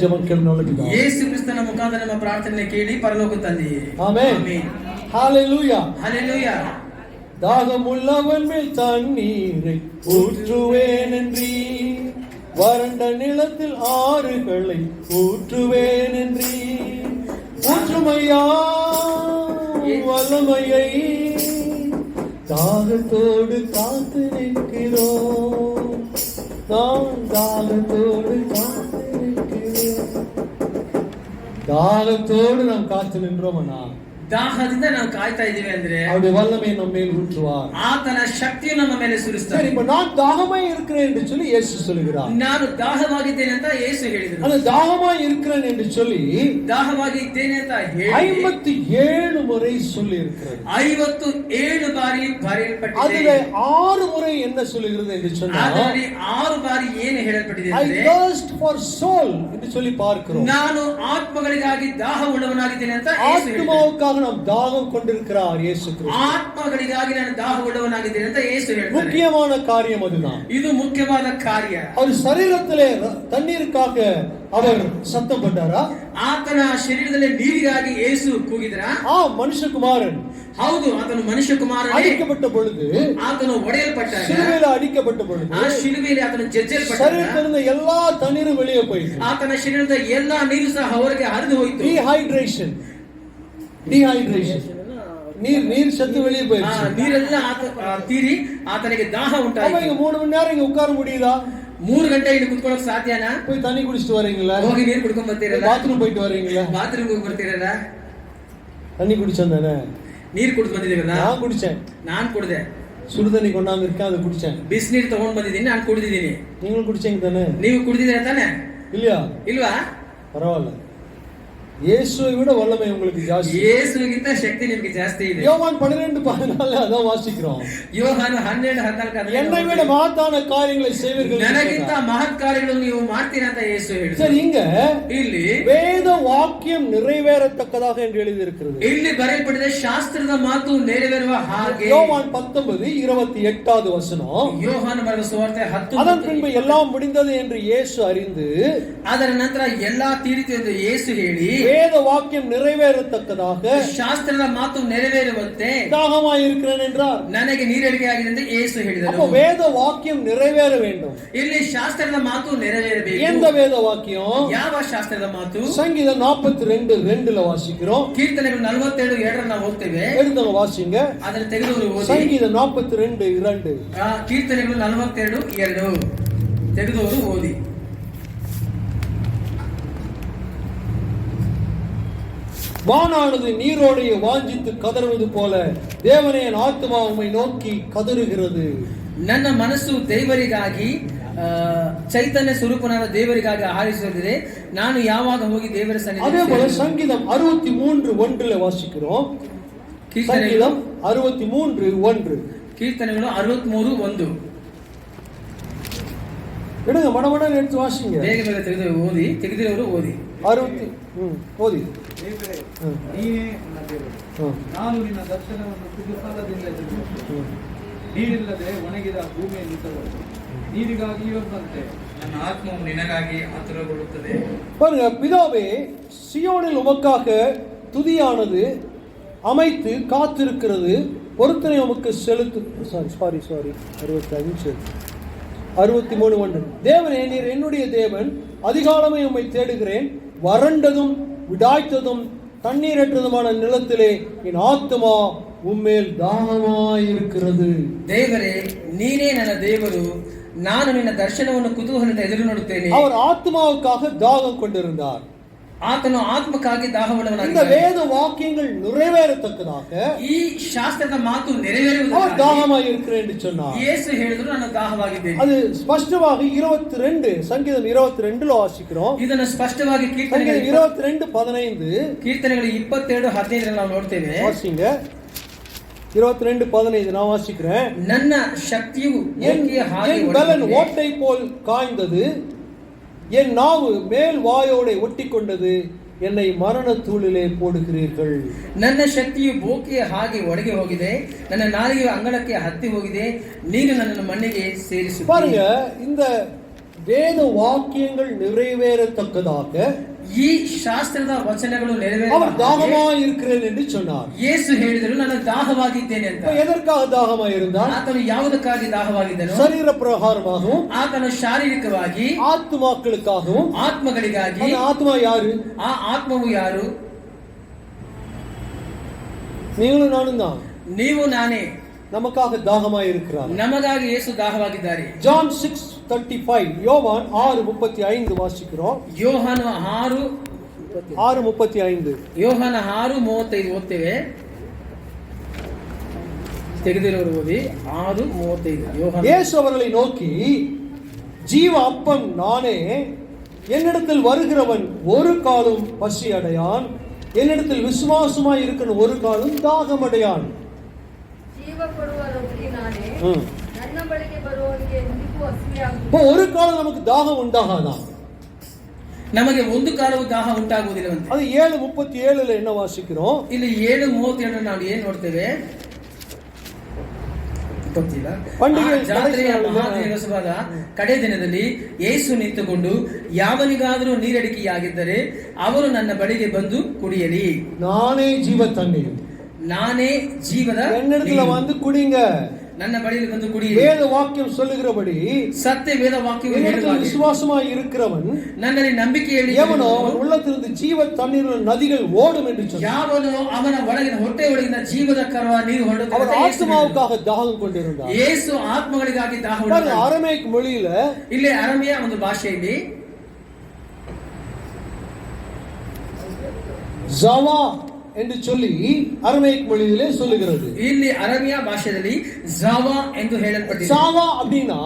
ஜெபம் கேளுங்க நல்ல ಯೇಸು ಕ್ರಿಸ್ತನ ಮುಖಾಂತರ ನಮ್ಮ ಪ್ರಾರ್ಥನೆ ಕೇಳಿ ಪರಲೋಕ ತಂದೆಯೇ. ஆமென். ஆமென். ஹalleluya. ஹalleluya. தாகமுள்ளவன் மேல் தண்ணீரை ஊற்றுவேன் என்றீ, வறண்ட நிலத்தில் ஆறுகளை ஊற்றுவேன் என்றீ. ஊற்றுமையா வல்லமையை தாகத்தோடு காத்து நிற்கிறோம். நாம் தாகத்தோடு காத்து நிற்கிறோம். தாகத்தோடு நாம் காத்து நின்றோம் அண்ணா. ದಾಹದಿಂದ ನಾವು ಕಾಯ್ತಾ ಇದೀವಿ ಅಂದ್ರೆ அவருடைய வல்லமை நம்ம மேல் ஊற்றுவார். ಆತನ ಶಕ್ತಿಯನ್ನು ನಮ್ಮ ಮೇಲೆ ಸುರಿಸ್ತಾನೆ. சரி, இப்ப நான் தாகமாய் இருக்கிறேன் என்று சொல்லி இயேசு சொல்கிறார். ನಾನು ದಾಹವಾಗಿದ್ದೇನೆ ಅಂತ ಯೇಸು ಹೇಳಿದರು. அந்த தாகமாய் இருக்கிறேன் என்று சொல்லி ದಾಹವಾಗಿದ್ದೇನೆ ಅಂತ ಹೇಳಿ 57 முறை சொல்லி இருக்கிறார். 57 ಬಾರಿ ಬರೆಯಲ್ಪಟ್ಟಿದೆ. அதிலே 6 முறை என்ன சொல்லுகிறது என்று சொன்னால், ಅದರಲ್ಲಿ 6 ಬಾರಿ ಏನು ಹೇಳಲ್ಪಟ್ಟಿದೆ I ಅಂದ್ರೆ thirst for soul என்று சொல்லி பார்க்கிறோம். ನಾನು ಆತ್ಮಗಳಿಗಾಗಿ ದಾಹ ಉಳ್ಳವನಾಗಿದ್ದೇನೆ ಅಂತ ಯೇಸು ಹೇಳಿದರು. ஆத்மாவுக்காக நாம் தாகம் கொண்டிருக்கிறார் இயேசு கிறிஸ்து. ಆತ್ಮಗಳಿಗಾಗಿ ನಾನು ದಾಹ ಉಳ್ಳವನಾಗಿದ್ದೇನೆ ಅಂತ ಯೇಸು ಹೇಳಿದರು. முக்கியமான காரியம் அதுதான். ಇದು ಮುಖ್ಯವಾದ ಕಾರ್ಯ. அவர் சரீரத்திலே தண்ணீருக்காக அவர் சத்தம் போட்டாரா? ಆತನ ಶರೀರದಲ್ಲಿ ನೀರಿಗಾಗಿ ಯೇಸು ಕೂಗಿದರಾ? மனுஷகுமாரன். ಹೌದು, ಆತನು ಮನುಷ್ಯ ಕುಮಾರನೇ. அடிக்கப்பட்ட பொழுது, ಆತನು ಒಡೆಯಲ್ಪಟ್ಟಾಗ, சிலுவையில் அடிக்கப்பட்ட பொழுது, ಆ ಶಿಲುಬೆಯಲ್ಲಿ ಆತನು ಜಜ್ಜಲ್ಪಟ್ಟಾಗ, ಶರೀರದಿಂದ ಎಲ್ಲಾ ತಣ್ಣೀರು வெளியே போயிತು. ಆತನ ಶರೀರದ ಎಲ್ಲಾ ನೀರು ಸಹ ಹೊರಗೆ ಹರಿದು ಹೋಯಿತು. டீஹைட்ரேஷன் நீர் சத்து வெளியே போயிடுச்சு. ನೀರೆಲ್ಲ ತೀರಿ ಆತನಿಗೆ ದಾಹ ಉಂಟಾಯಿತು. ಈಗ 3 மணி நேரம் இங்க உட்கார முடியுதா? 3 ಗಂಟೆ ಇಲ್ಲಿ ಕುತ್ಕೊಳ್ಳೋಕೆ ಸಾಧ್ಯನಾ? போய் தண்ணி குடிச்சிட்டு வரீங்களா? ಹೋಗಿ ನೀರು ಕುಡ್ಕೊಂಡ್ ಬರ್ತೀರಲ್ಲ? ಬಾತ್ರೂಮ್ போயிட்டு வரீங்களா? ಬಾತ್ರೂಮ್ ಹೋಗಿ ಬರ್ತೀರಲ್ಲ? தண்ணி குடிச்சேன். ನೀರು ಕುಡಿದು ಬಂದಿದ್ದೀರಲ್ಲ? நான் குடிச்சேன். ನಾನು ಕುಡಿದೆ. சுடு தண்ணி கொண்டாந்து இருக்கேன், அதை குடிச்சேன். ಬಿಸಿ ನೀರು ತಗೊಂಡ್ ಬಂದಿದ್ದೀನಿ, ನಾನು ಕುಡಿದಿದ್ದೀನಿ. நீங்களும் குடிச்சீங்க தானே? ನೀವು ಕುಡಿದಿದ್ದೀರಾ ತಾನೆ? இல்லையா? ಇಲ್ವಾ? பரவாயில்ல. இயேசுவை விட வல்லமை உங்களுக்கு ಜಾಸ್ತಿ. ಯೇಸುವಿಗಿಂತ ಶಕ್ತಿ ನಿಮಗೆ ಜಾಸ್ತಿ ಇದೆ. யோவான் 12:14 அத வாசிக்கிறோம். யோவான் 12:14 என்னை விட மகத்தான காரியங்களை செய்வீர்கள். ನನಗಿಂತ ಮಹತ್ ಕಾರ್ಯಗಳನ್ನು ನೀವು ಮಾಡ್ತೀರಾ ಅಂತ ಯೇಸು ಹೇಳಿದರು. சரி, இங்க ಇಲ್ಲಿ வேத வாக்கியம் நிறைவேறத்தக்கதாக என்று எழுதி இருக்கிறது. ಇಲ್ಲಿ ಬರೆಯಲ್ಪಟ್ಟಿದೆ ಶಾಸ್ತ್ರದ ಮಾತು ನೆರವೇರುವ ಹಾಗೆ. யோவான் 19:28 வசனம். யோவான் ಬರೆದ ಸುವಾರ್ತೆ 10. அதன் பின்பு எல்லாம் முடிந்தது என்று இயேசு அறிந்து, ಅದರ ನಂತರ ಎಲ್ಲಾ ತೀರಿತು ಎಂದು ಯೇಸು ಹೇಳಿ, வேத வாக்கியம் நிறைவேறத்தக்கதாக ಶಾಸ್ತ್ರದ ಮಾತು ನೆರವೇರುವಂತೆ தாகமாய் இருக்கிறேன் என்றார். ನನಗೆ ನೀರಡಿಕೆ ಆಗಿದೆ ಎಂದು ಯೇಸು ಹೇಳಿದರು. அப்ப வேத வாக்கியம் நிறைவேற வேண்டும். ಇಲ್ಲಿ ಶಾಸ್ತ್ರದ ಮಾತು ನೆರವೇರಬೇಕು. எந்த வேத வாக்கியம்? ಯಾವ ಶಾಸ್ತ್ರದ ಮಾತು? சங்கீதம் 42:2 வாசிக்கிறோம். ಕೀರ್ತನೆಗಳು 47:2 ನಾವು ಓದ್ತೇವೆ. எடுத்தவங்க வாசிங்க. ಅದನ್ನು ತೆಗೆದವರು ಓದಿ. சங்கீதம் 42:2. ಕೀರ್ತನೆಗಳು 42:2 ತೆಗೆದವರು ಓದಿ. வானானது நீரோடைய வாஞ்சித்து கதறுவது போல தேவனே என் ஆத்துமா உம்மை நோக்கி கதறுகிறது. ನನ್ನ ಮನಸ್ಸು ದೇವರಿಗಾಗಿ, ಚೈತನ್ಯ ಸ್ವರೂಪನಾದ ದೇವರಿಗಾಗಿ ಆಹಾರಿಸುತ್ತದೆ. ನಾನು ಯಾವಾಗ ಹೋಗಿ ದೇವರ ಸನ್ನಿಧಿಗೆ. அதே போல சங்கீதம் 63:1 வாசிக்கிறோம். சங்கீதம் 63:1. ಕೀರ್ತನೆಗಳು 63:1. எடுங்க, மடமடன்னு எடுத்து வாசிங்க. ಬೇಗ ಬೇಗ ತೆಗೆದು ಓದಿ. ತೆಗೆದಿರೋರು ಓದಿ. 60 ಓದಿ. ನೀನೇ ನನ್ನ ದೇವರು, ನಾನು ನಿನ್ನ ದರ್ಶನವನ್ನು ಕುತೂಹಲದಿಂದ ಎದುರಿಸುತ್ತೇನೆ. ನೀರಿಲ್ಲದೆ ಒಣಗಿದ ಭೂಮಿಯಲ್ಲಿದ್ದವರು ನೀರಿಗಾಗಿ ಯೋರ್ದಂತೆ ನನ್ನ ಆತ್ಮವು ನಿನಗಾಗಿ ಆತುರಗೊಳ್ಳುತ್ತದೆ. பாருங்க, பிதாவே சியோனில் உமக்காக துதியானது அமைத்து காத்திருக்கிறது, பொருத்தனை உமக்கு செலுத்து. சாரி 65 63:1. தேவனே, நீர் என்னுடைய தேவன், அதிகாலமே உம்மை தேடுகிறேன். வறண்டதும் விடாய்த்ததும் தண்ணீரற்றதுமான நிலத்திலே என் ஆத்துமா உம்மேல் தாகமாயிருக்கிறது. ದೇವರೇ, ನೀನೇ ನನ್ನ ದೇವರು, ನಾನು ನಿನ್ನ ದರ್ಶನವನ್ನು ಕುತೂಹಲದಿಂದ ಎದುರು ನೋಡುತ್ತೇನೆ. அவர் ஆத்மாவுக்காக தாகம் கொண்டிருந்தார். ಆತನು ಆತ್ಮಕ್ಕಾಗಿ இந்த ದಾಹವುಳ್ಳವನಾಗಿದ್ದಾನೆ. வேத வாக்கியங்கள் நிறைவேறத்தக்கதாக ಈ ಶಾಸ್ತ್ರದ ಮಾತು ನೆರವೇರುವುದಕ್ಕಾಗಿ அவர் தாகமாய் இருக்கிறேன் என்று சொன்னார். ಯೇಸು ಹೇಳಿದ್ರು, ನಾನು ದಾಹವಾಗಿದ್ದೇನೆ. அது ஸ்பஷ்டமாக 22 சங்கீதம் 22 வாசிக்கிறோம். ಇದನ್ನು ಸ್ಪಷ್ಟವಾಗಿ ಕೀರ್ತನೆಗಳು 22:15 ಕೀರ್ತನೆಗಳು 22:15 ನಾವು ನೋಡ್ತೇವೆ. வாசிங்க. 22:15 நான் வாசிக்கிறேன். ನನ್ನ ಶಕ್ತಿಯು என் பலன் ஓட்டை போல் காய்ந்தது, என் நாவு மேல் வாயோட ஒட்டி கொண்டது, என்னை மரண தூளிலே போடுகிறீர்கள். ನನ್ನ ಶಕ್ತಿಯು ಬೋಕಿಯ ಹಾಗೆ ಒಳಗೆ ಹೋಗಿದೆ, ನನ್ನ ನಾಲಿಗೆಯು ಅಂಗಳಕ್ಕೆ ಹತ್ತಿ ಹೋಗಿದೆ, ನೀನು ನನ್ನನ್ನು ಮಣ್ಣಿಗೆ ಸೇರಿಸು. பாருங்க, இந்த வேத வாக்கியங்கள் நிறைவேறத்தக்கதாக ಈ ಶಾಸ್ತ್ರದ ವಚನಗಳು அவர் ನೆರವೇರುವ தாகமாய் இருக்கிறேன் என்று சொன்னார். ಯೇಸು ಹೇಳಿದರು ನಾನು ದಾಹವಾಗಿದ್ದೇನೆ ಅಂತ. எதற்காக தாகமாய் இருந்தார்? ಆತನು ಯಾವುದಕ್ಕಾಗಿ ದಾಹವಾಗಿದ್ದನು? சரீர பிரகாரமாகவும் ಆತನು ಶಾರೀರಿಕವಾಗಿ, ஆத்மாக்களுக்காகவும். ಆತ್ಮಗಳಿಗಾಗಿ. அந்த ஆத்மா யாரு? ಆ ಆತ್ಮವು ಯಾರು? நீங்களும் நானும் தான். ನೀವು ನಾನೇ. நமக்காக தாகமாய் இருக்கிறார். ನಮಗಾಗಿ ಯೇಸು ದಾಹವಾಗಿದ್ದಾರೆ. ஜான் 6:35 யோவான் 6:35 வாசிக்கிறோம். ಯೋಹಾನ 6:35 ಯೋಹಾನ 6:35 ಓದ್ತೇವೆ. ತೆಗೆದಿರೋರು ಓದಿ 6:35. ಯೋಹಾನ. இயேசு அவர்களை நோக்கி, ஜீவ அப்பம் நானே, என்னிடத்தில் வருகிறவன் ஒரு காலும் பசி அடையான், என்னிடத்தில் விசுவாசமாய் இருக்கிற ஒரு காலும் தாகம் அடையான். ಜೀವ ಕೊಡುವ ರೊಟ್ಟಿ ನಾನೇ, ನನ್ನ ಬಳಿಗೆ ಬರುವವನಿಗೆ ಎಂದಿಗೂ ಹಸಿವೆಯಾಗುವುದಿಲ್ಲ. இப்போ ஒரு காலம் நமக்கு தாகம் உண்டாகாதா? ನಮಗೆ ಒಂದು ಕಾಲವು ದಾಹ ಉಂಟಾಗುವುದಿಲ್ಲವಂತೆ. அது 7:37 என்ன வாசிக்கிறோம்? ಇಲ್ಲಿ 7:37 ನಾವು ಏನ್ ನೋಡ್ತೇವೆ ಗೊತ್ತಿಲ್ಲ. ಜಾತ್ರೆಯ ಮಹಾದೇವಸಭಾದ ಕಡೆ ದಿನದಲ್ಲಿ ಯೇಸು ನಿಂತುಕೊಂಡು, ಯಾವನಿಗಾದರೂ ನೀರಡಿಕೆಯಾಗಿದ್ದರೆ ಅವರು ನನ್ನ ಬಳಿಗೆ ಬಂದು ಕುಡಿಯಲಿ. நானே ஜீவ தண்ணீர், ನಾನೇ ಜೀವದ என்னிடத்துல வந்து குடிங்க. ನನ್ನ ಬಳಿಯಲ್ಲಿ ಬಂದು ಕುಡಿಯಿರಿ. வேத வாக்கியம் சொல்லுகிறபடி ಸತ್ಯ ವೇದ ವಾಕ್ಯವು என்னிடத்தில் விசுவாசமாய் இருக்கிறவன், ನನ್ನಲ್ಲಿ ನಂಬಿಕೆಯಲ್ಲಿ எவனோ உள்ளத்திலிருந்து ஜீவ தண்ணீர் நதிகள் ஓடும் என்று சொன்னார். ಯಾವನು ಅವನ ಒಳಗಿನ ಹೊಟ್ಟೆ ಒಳಗಿನ ಜೀವದ ಕರುವ ನೀರು அவர் ಹೊರಡುತ್ತದೆ. ஆத்மாவுக்காக தாகம் கொண்டிருந்தார். ಯೇಸು ಆತ್ಮಗಳಿಗಾಗಿ ದಾಹ பாருங்க, ಹೊಂದಿದ್ದಾನೆ. அரமேக் மொழியில ಇಲ್ಲಿ ಅರಮಿಯ ಒಂದು ಭಾಷೆಯಲ್ಲಿ ஜவா என்று சொல்லி அரமேக் மொழியிலே சொல்லுகிறது. ಇಲ್ಲಿ ಅರಮಿಯ ಭಾಷೆಯಲ್ಲಿ ಜಾವಾ ಎಂದು ಹೇಳಲ್ಪಟ್ಟಿದೆ. ஜாவா அப்படின்னா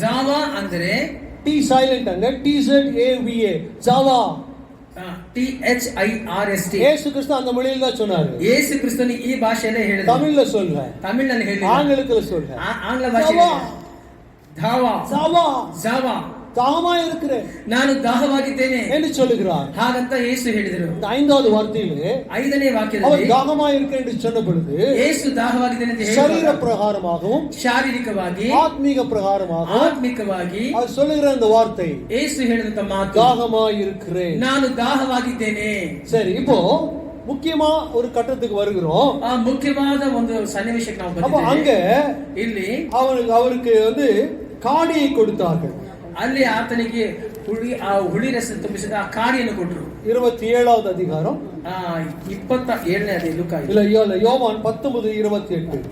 ಜಾವಾ ಅಂದರೆ டி சைலண்ட் அங்க TZAVA ஜாவா. THIRST. இயேசு கிறிஸ்து அந்த மொழியில தான் சொன்னாரு. ಯೇಸು ಕ್ರಿಸ್ತನು ಈ ಭಾಷೆಯಲ್ಲೇ ಹೇಳಿದ. தமிழ்ல சொல்ற, ತಮಿಳಿನಲ್ಲಿ ಹೇಳಿದ, ஆங்கிலத்துல சொல்ற. ಆಂಗ್ಲ ಭಾಷೆಯಲ್ಲಿ ಧಾವಾ, ஜாவா ಜಾವಾ, தாகமா இருக்கிறேன் ನಾನು ದಾಹವಾಗಿದ್ದೇನೆ என்று சொல்லுகிறார். ಹಾಗಂತ ಯೇಸು ಹೇಳಿದರು. இந்த 5வது வார்த்தையிலே 5ನೇ அவர் ವಾಕ್ಯದಲ್ಲಿ தாகமா இருக்கிறேன் என்று சொன்ன பொழுது ಯೇಸು ದಾಹವಾಗಿದ್ದೇನೆ ಅಂತ சரீர ಹೇಳಿದಾಗ பிரகாரமாகவும் ಶಾರೀರಿಕವಾಗಿ, ஆத்மீக பிரகாரமாகவும் ಆತ್ಮಿಕವಾಗಿ அவர் சொல்லுகிற அந்த வார்த்தை ಯೇಸು ಹೇಳಿದಂತ ಮಾತು தாகமா இருக்கிறேன். ನಾನು ದಾಹವಾಗಿದ್ದೇನೆ. சரி, இப்போ முக்கியமா ஒரு கட்டத்துக்கு வருகிறோம். ಆ ಮುಖ್ಯವಾದ ಒಂದು ಸನ್ನಿವೇಶಕ್ಕೆ ನಾವು அப்ப அங்க ಬಂದಿದ್ದೇವೆ. ಇಲ್ಲಿ அவருக்கு வந்து காடியை கொடுத்தார்கள். ಅಲ್ಲಿ ಆತನಿಗೆ ಹುಳಿ ರಸ ತುಂಬಿಸಿದ ಆ ಕಾಡಿಯನ್ನು ಕೊಟ್ಟರು. 27வது அதிகாரம் 27ನೇ ಅದೇ ಲೂಕ இல்ல யோவான் 19:28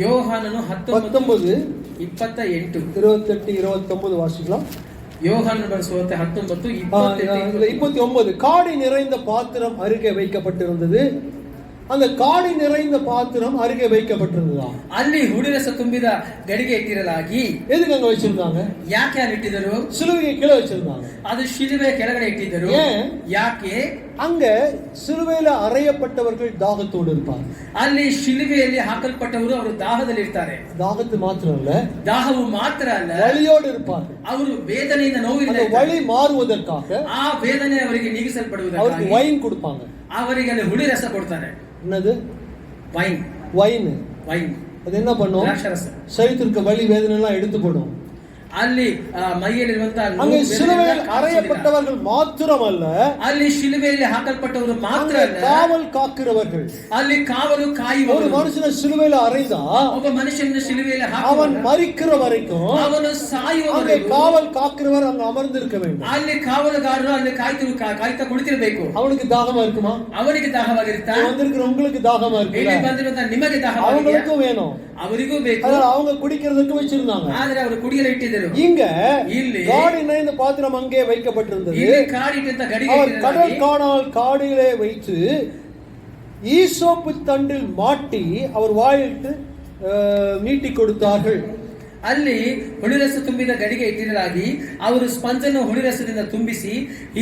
ಯೋಹಾನನು 19 28 28 29 வாசிக்கலாம். ಯೋಹಾನನು ಬರೆಸುವಂತೆ 19 29 காடி நிறைந்த பாத்திரம் அருகே வைக்கப்பட்டிருந்தது. அந்த காடி நிறைந்த பாத்திரம் அருகே வைக்கப்பட்டிருந்ததா? ಅಲ್ಲಿ ಹುಳಿ ರಸ ತುಂಬಿದ ಗಡಿಗೆ ಇಟ್ಟಿರಲಾಗಿ. எதுக்கு அங்க வச்சிருந்தாங்க? ಯಾಕೆ ಅಲ್ಲಿ ಇಟ್ಟಿದ್ದರು? சிலுவையை கீழே வச்சிருந்தாங்க. ಅದು ಶಿಲುಬೆ ಕೆಳಗಡೆ ಇಟ್ಟಿದ್ದರು. ஏன்? ಯಾಕೆ? அங்க சிலுவையில அறையப்பட்டவர்கள் தாகத்தோடு இருப்பாங்க. ಅಲ್ಲಿ ಶಿಲುಬೆಯಲ್ಲಿ ಹಾಕಲ್ಪಟ್ಟವರು ಅವರು ದಾಹದಲ್ಲಿ ಇರ್ತಾರೆ. தாகத்து மாத்திரம் இல்ல, ದಾಹವು ಮಾತ್ರ ಅಲ್ಲ, வலியோடு இருப்பார்கள். ಅವರು ವೇದನೆಯಿಂದ ನೋವಿಲ್ಲ. அந்த வலி மாறுவதற்காக ಆ ವೇದನೆ ಅವರಿಗೆ அவருக்கு ನೀಗಿಸಲ್ಪಡುವುದಕ್ಕಾಗಿ வைன் கொடுப்பாங்க. ಅವರಿಗೆ ಅಲ್ಲಿ ಹುಳಿ ರಸ ಕೊಡ್ತಾರೆ. என்னது? ವೈನ್. வைன். ವೈನ್ அது என்ன பண்ணும்? ದ್ರಾಕ್ಷಾರಸ. சைத்திற்கு வலி வேதனை எல்லாம் எடுத்து போடும். ಅಲ್ಲಿ ಮೈಯಲ್ಲಿರುವಂತಹ அங்கே சிலுவையில் அறையப்பட்டவர்கள் மாத்திரமல்ல, ಅಲ್ಲಿ ಶಿಲುಬೆಯಲ್ಲಿ ಹಾಕಲ್ಪಟ್ಟವರು ಮಾತ್ರ ಅಲ್ಲ, காவல் காக்கிறவர்கள். ಅಲ್ಲಿ ಕಾವಲು ಕಾಯುವವರು. ஒரு மனுஷனை சிலுவையில அறைந்தா ಒಬ್ಬ ಮನುಷ್ಯನ ಶಿಲುಬೆಯಲ್ಲಿ அவன் ಹಾಕುವ மரிக்கிற வரைக்கும் ಅವನು அங்கே ಸಾಯುವವರೆಗೂ காவல் காக்கிறவர் அங்க அமர்ந்திருக்க வேண்டும். ಅಲ್ಲಿ ಕಾವಲುಗಾರರು ಅಲ್ಲಿ ಕಾಯ್ತಾ ಕುಳಿತಿರಬೇಕು. அவனுக்கு தாகமா இருக்குமா? ಅವನಿಗೆ ದಾಹವಾಗಿರುತ್ತಾ? வந்திருக்கிற உங்களுக்கு தாகமா ಇಲ್ಲಿ இருக்கு, ಬಂದಿರುವಂತಹ ನಿಮಗೆ ದಾಹವಾಗಿದೆಯಾ? அவங்களுக்கும் வேணும். ಅವರಿಗೂ ಬೇಕು. அதனால அவங்க குடிக்கிறதுக்கு வச்சிருந்தாங்க. ಆದ್ರೆ ಅವರು ಕುಡಿಯಲು ಇಟ್ಟಿದ್ದರು. இங்க ಇಲ್ಲಿ காடி நிறைந்த பாத்திரம் அங்கே வைக்கப்பட்டிருந்தது. ಇಲ್ಲಿ ಕಾಡಿಟ್ಟಂತ ಗಡಿಗೆ அவர் ಇಟ್ಟಿರಲಾಗಿ, கடல் காணால் காடியிலே வைத்து ஈசோப்பு தண்டில் மாட்டி அவர் வாயிலிட்டு நீட்டி கொடுத்தார்கள். ಅಲ್ಲಿ ಹುಳಿರಸ ತುಂಬಿದ ಗಡಿಗೆ ಇಟ್ಟಿರಲಾಗಿ ಅವರು ಸ್ಪಂಜನ್ನು ಹುಳಿರಸದಿಂದ ತುಂಬಿಸಿ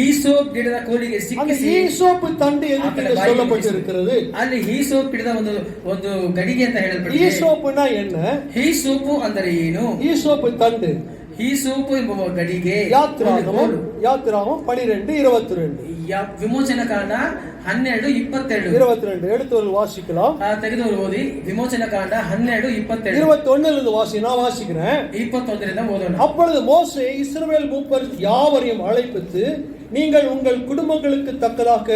ಈಸೋಪ್ ಗಿಡದ ಕೋಲಿಗೆ அந்த ಸಿಕ್ಕಿಸಿ. ஈசோப்பு தண்டு எதுக்கு சொல்லப்பட்டிருக்கிறது? ಅಲ್ಲಿ ಈಸೋಪ್ ಗಿಡದ ಒಂದು ಗಡಿಗೆ ಅಂತ ಹೇಳಲ್ಪಟ್ಟಿದೆ. ஈசோப்புனா என்ன? ಈಸೋಪು ಅಂದರೆ ಏನು? ஈசோப்பு தண்டு ಈ ಸೋಪು ಎಂಬ ಗಡಿಗೆ யாத்திராகமம் 12:22 ವಿಮೋಚನ ಕಾಂಡ 12:22 22 எடுத்து வாசிக்கலாம். ತೆಗೆದವರು ಓದಿ ವಿಮೋಚನ ಕಾಂಡ 12:22 21 இருந்து வாசி. நான் வாசிக்கிறேன். 21ರಿಂದ ಓದೋಣ. அப்பொழுது மோசே இஸ்ரவேல் மூப்பர் யாவரையும் அழைப்பித்து, நீங்கள் உங்கள் குடும்பங்களுக்கு தக்கதாக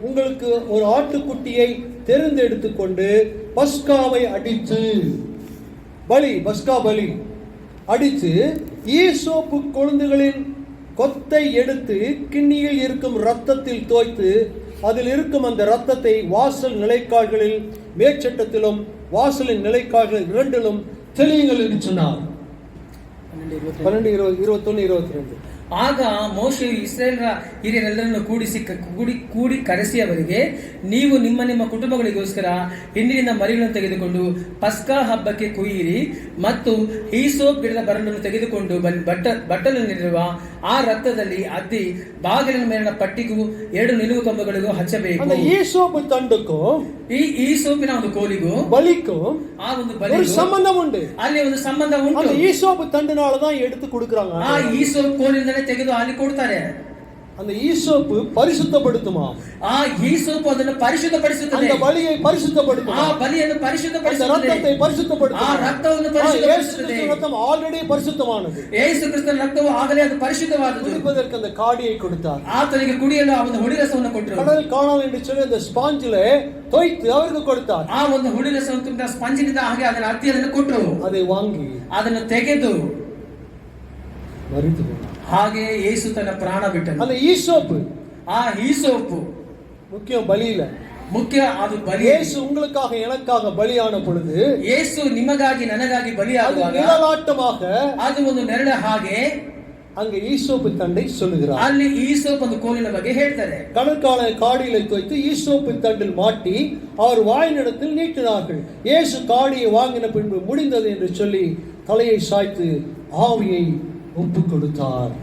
உங்களுக்கு ஒரு ஆட்டுக்குட்டியை தெரிந்தெடுத்துக் கொண்டு பஸ்காவை அடித்து பஸ்கா பலி அடித்து ஈசோப்பு கொழுந்துகளின் கொத்தை எடுத்து கிண்ணியில் இருக்கும் இரத்தத்தில் தோய்த்து அதில் இருக்கும் அந்த இரத்தத்தை வாசல் நிலைக்கால்களில் மேற்சட்டத்திலும் வாசலின் நிலைக்கால்கள் இரண்டிலும் தெளியுங்கள் என்று சொன்னார். 12:21-22 ಆಗ ಮೋಶೆಯು ಇಸ್ರಾಯೇಲರ ಹಿರಿಯರೆಲ್ಲರನ್ನು ಕೂಡಿ ಕರೆಸಿಯವರಿಗೆ, ನೀವು ನಿಮ್ಮ ನಿಮ್ಮ ಕುಟುಂಬಗಳಿಗೋಸ್ಕರ ಹಿಂದಿನಿಂದ ಮರಿಗಳನ್ನು ತೆಗೆದುಕೊಂಡು ಪಸ್ಕಾ ಹಬ್ಬಕ್ಕೆ ಕುಯ್ಯಿರಿ ಮತ್ತು ಹೀಸೋಪ್ ಗಿಡದ ಬರಲನ್ನು ತೆಗೆದುಕೊಂಡು ಬಟ್ಟಲಲ್ಲಿರುವ ಆ ರಕ್ತದಲ್ಲಿ ಅದ್ದಿ ಬಾಗಿಲಿನ ಮೇಲಿನ ಪಟ್ಟಿಗೂ 2 ನಿಲುವು ಕಂಬಗಳಿಗೂ ಹಚ್ಚಬೇಕು. ஈசோப்பு தண்டுக்கும் ಈ ಈಸೋಪಿನ ಒಂದು ಕೋಲಿಗೂ பலிக்கும் ಆ ಒಂದು ಬಲಿ சம்பந்தம் உண்டு. ಅಲ್ಲಿ ಒಂದು ಸಂಬಂಧ ಉಂಟು. அந்த ஈசோப்பு தண்டுனால தான் எடுத்து கொடுக்கறாங்க. ಆ ಈಸೋಪ್ ಕೋಲಿಂದಲೇ ತೆಗೆದು ಅಲ್ಲಿ ಕೊಡ್ತಾರೆ. அந்த ஈசோப்பு பரிசுத்தப்படுத்துமா? ಆ ಈಸೋಪ್ ಅದನ್ನು ಪರಿಶುದ್ಧಪಡಿಸುತ್ತದೆ. அந்த பலியை பரிசுத்தப்படுத்துமா? ಆ ಬಲಿಯನ್ನು ಪರಿಶುದ್ಧಪಡಿಸುತ್ತದೆ. அந்த ரத்தத்தை பரிசுத்தப்படுத்துமா? ಆ ರಕ್ತವನ್ನು ಪರಿಶುದ್ಧಪಡಿಸುತ್ತದೆ. ಯೇಸು ரத்தம் ஆல்ரெடி பரிசுத்தமானது. ಯೇಸು ಕ್ರಿಸ್ತನ ರಕ್ತವು ಆಗಲೇ ಅದು ಪರಿಶುದ್ಧವಾದದ್ದು. குடிப்பதற்கு அந்த காடியை கொடுத்தார். ಆತನಿಗೆ ಕುಡಿಯಲು ಆ ಒಂದು ಹುಳಿರಸವನ್ನು ಕೊಟ್ಟರು. கடல் காணால் என்று சொல்லி அந்த ஸ்பாஞ்சிலே தோய்த்து அவருக்கு கொடுத்தார். ಆ ಒಂದು ಹುಳಿರಸವನ್ನು ತುಂಬಿದ ಸ್ಪಂಜಿನಿಂದ ಹಾಗೆ ಅದರ ಅತ್ತಿಯನ್ನು ಕೊಟ್ಟರು. அதை வாங்கி ಅದನ್ನು ತೆಗೆದು மரித்து போனார். ಹಾಗೆ ಯೇಸು ತನ್ನ ಪ್ರಾಣ ಬಿಟ್ಟನು. அந்த ஈசோப்பு ಆ ಈಸೋಪು முக்கியம் பலியில. ಮುಖ್ಯ ಅದು ಬಲಿ. இயேசு உங்களுக்காக எனக்காக பலியான பொழுது, ಯೇಸು ನಿಮಗಾಗಿ ನನಗಾಗಿ ಬಲಿಯಾಗುವಾಗ நிழலாட்டமாக ಅದು ಒಂದು ನೆರಳ ಹಾಗೆ அங்க ஈசோப்பு தண்டை சொல்லுகிறார். ಅಲ್ಲಿ ಈಸೋಪ್ ಒಂದು ಕೋಲಿನ ಬಗ್ಗೆ ಹೇಳ್ತಾರೆ. கடற்கால காடியில தோய்த்து ஈசோப்பு தண்டில் மாட்டி அவர் வாயினிடத்தில் நீட்டினார்கள். இயேசு காடியை வாங்கின பின்பு முடிந்தது என்று சொல்லி தலையை சாய்த்து ஆவியை ஒப்பு கொடுத்தார்.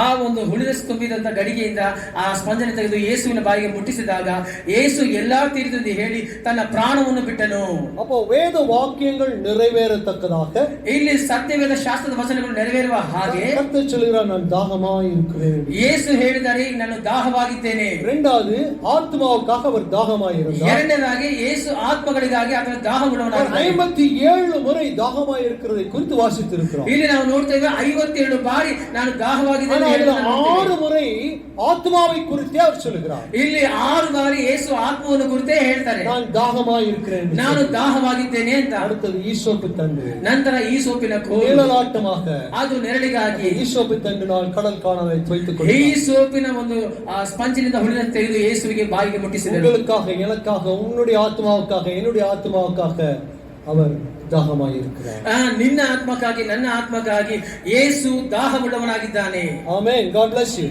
ಆ ಒಂದು ಹುಳಿರಸ ತುಂಬಿದಂತ ಗಡಿಗೆಯಿಂದ ಆ ಸ್ಪಂಜನೆ ತೆಗೆದು ಯೇಸುವಿನ ಬಾಯಿಗೆ ಮುಟ್ಟಿಸಿದಾಗ ಯೇಸು ಎಲ್ಲಾ ತೀರಿದಂತೆ ಹೇಳಿ ತನ್ನ ಪ್ರಾಣವನ್ನು ಬಿಟ್ಟನು. அப்போ வேத வாக்கியங்கள் நிறைவேறத்தக்கதாக ಇಲ್ಲಿ ಸತ್ಯವೇದ ಶಾಸ್ತ್ರದ ವಚನಗಳು ನೆರವೇರುವ ಹಾಗೆ கர்த்தர் சொல்கிறார், நான் தாகமாய் இருக்கிறேன். ಯೇಸು ಹೇಳಿದರೆ ನಾನು ದಾಹವಾಗಿದ್ದೇನೆ. இரண்டாவது, ஆத்மாவுக்காக அவர் தாகமாய் இருந்தார். ಎರಡನೇದಾಗಿ ಯೇಸು ಆತ್ಮಗಳಿಗಾಗಿ ಆತನ ದಾಹವುಳ್ಳವನಾಗಿದ್ದಾನೆ. 57 முறை தாகமாய் இருக்கிறதை குறித்து வாசித்திருக்கிறோம். ಇಲ್ಲಿ ನಾವು ನೋಡ್ತೇವೆ 57 ಬಾರಿ ನಾನು ದಾಹವಾಗಿದ್ದೇನೆ. 6 முறை ஆத்மாவை குறித்தே அவர் சொல்கிறார். ಇಲ್ಲಿ 6 ಬಾರಿ ಯೇಸು ಆತ್ಮವನ್ನು ಕುರಿತೇ ಹೇಳ್ತಾರೆ, நான் தாகமாய் இருக்கிறேன். ನಾನು ದಾಹವಾಗಿದ್ದೇನೆ ಅಂತ. அடுத்தது ஈசோப்பு தண்டு. ನಂತರ ಈಸೋಪಿನ ಕೋಲು நிழலாட்டமாக ಅದು ನೆರಳಿಗಾಗಿ ஈசோப்பு தண்டினால் கடல் ಕಾಣலை தோய்த்துக் கொண்டார். ಈಸೋಪಿನ ಒಂದು ಸ್ಪಂಜಿನಿಂದ ಹುಳಿನ ತೆಗೆದು ಯೇಸುವಿಗೆ ಬಾಯಿಗೆ ಮುಟ್ಟಿಸಿದರು. உங்களுக்காக எனக்காக உன்னுடைய ஆத்மாவுக்காக என்னுடைய ஆத்மாவுக்காக அவர் தாகமாய் இருக்கிறார். ನಿನ್ನ ಆತ್ಮಕ್ಕಾಗಿ ನನ್ನ ಆತ್ಮಕ್ಕಾಗಿ ಯೇಸು ದಾಹವುಳ್ಳವನಾಗಿದ್ದಾನೆ. ಆಮೆನ್. God bless you.